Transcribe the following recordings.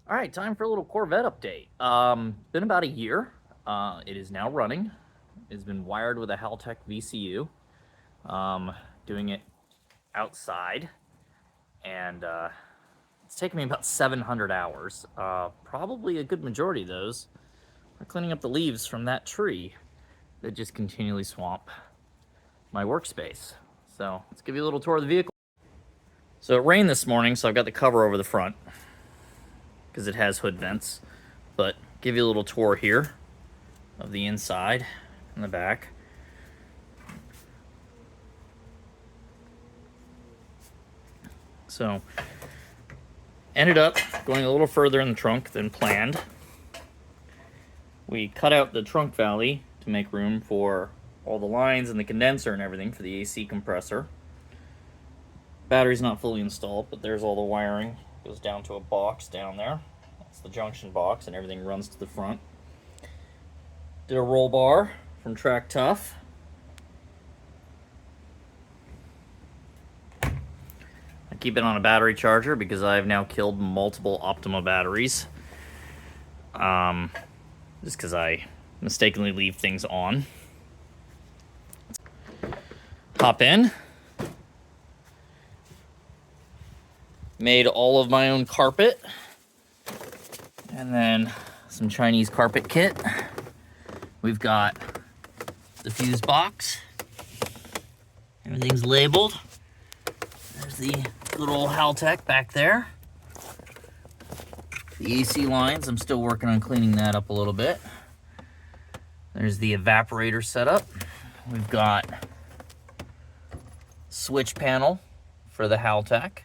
All right, time for a little Corvette update. Been about a year. It is now running. It's been wired with a Haltech VCU. Doing it outside, and it's taken me about 700 hours. Probably a good majority of those are cleaning up the leaves from that tree that just continually swamp my workspace. So let's give you a little tour of the vehicle. So it rained this morning, so I've got the cover over the front because it has hood vents. But give you a little tour here of the inside and the back. So ended up going a little further in the trunk than planned. We cut out the trunk valley to make room for all the lines and the condenser and everything for the AC compressor. Battery's not fully installed, but there's all the wiring. Goes down to a box down there. That's the junction box, and everything runs to the front. Did a roll bar from Track Tough. I keep it on a battery charger because I've now killed multiple Optima batteries. Just because I mistakenly leave things on. Hop in. Made all of my own carpet. And then some Chinese carpet kit. We've got the fuse box. Everything's labeled. There's the good old Haltech back there. The AC lines, I'm still working on cleaning that up a little bit. There's the evaporator setup. We've got switch panel for the Haltech.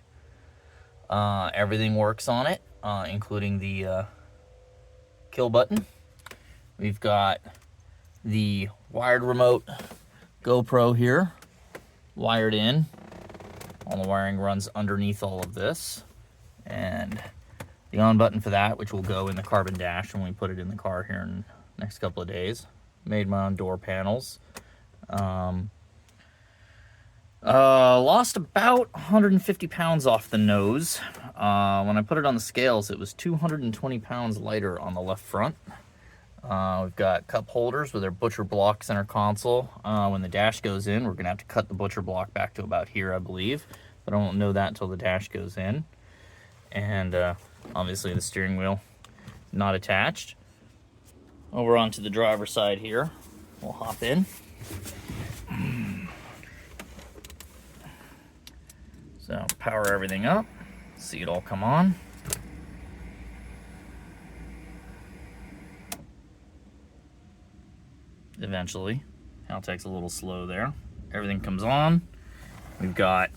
Everything works on it, including the kill button. We've got the wired remote GoPro here, wired in. All the wiring runs underneath all of this. And the on button for that, which will go in the carbon dash when we put it in the car here in the next couple of days. Made my own door panels. Lost about 150 pounds off the nose. When I put it on the scales, it was 220 pounds lighter on the left front. We've got cup holders with our butcher block center console. When the dash goes in, we're going to have to cut the butcher block back to about here, I believe. But I won't know that until the dash goes in. And obviously the steering wheel not attached. Over onto the driver's side here. We'll hop in. So power everything up. See it all come on. Eventually. Haltech's a little slow there. Everything comes on. We've got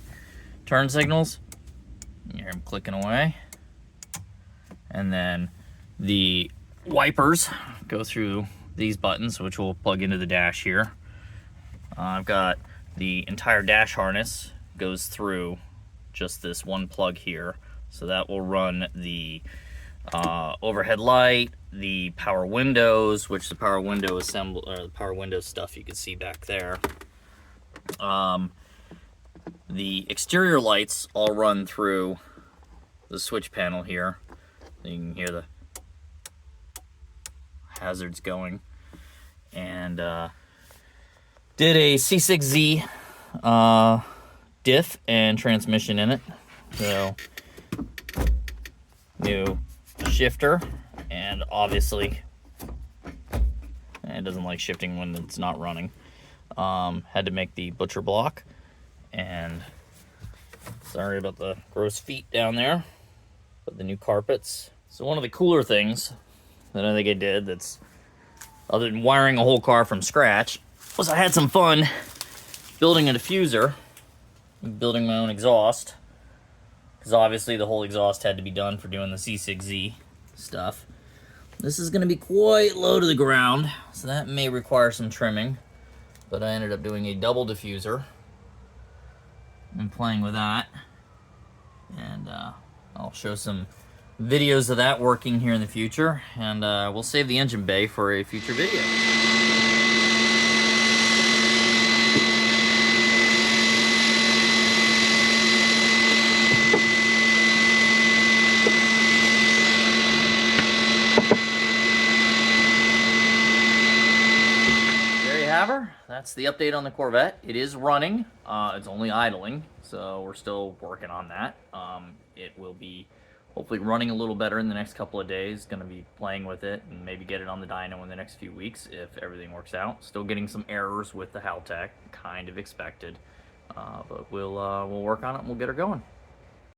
turn signals. You hear them clicking away. And then the wipers go through these buttons, which will plug into the dash here. I've got the entire dash harness goes through just this one plug here. So that will run the overhead light, the power windows, which the power window the power window stuff you can see back there. The exterior lights all run through the switch panel here. You can hear the hazards going. And did a C6Z diff and transmission in it. So new shifter, and obviously it doesn't like shifting when it's not running. Had to make the butcher block, and sorry about the gross feet down there, but the new carpets. So one of the cooler things that I think I did, that's other than wiring a whole car from scratch, was I had some fun building a diffuser, building my own exhaust, because obviously the whole exhaust had to be done for doing the C6Z stuff. This is going to be quite low to the ground, so that may require some trimming, but I ended up doing a double diffuser and playing with that, and I'll show some videos of that working here in the future, and we'll save the engine bay for a future video. whatever. That's the update on the Corvette. It is running. It's only idling, so we're still working on that. It will be hopefully running a little better in the next couple of days. Going to be playing with it and maybe get it on the dyno in the next few weeks if everything works out. Still getting some errors with the Haltech, kind of expected, but we'll work on it and we'll get her going.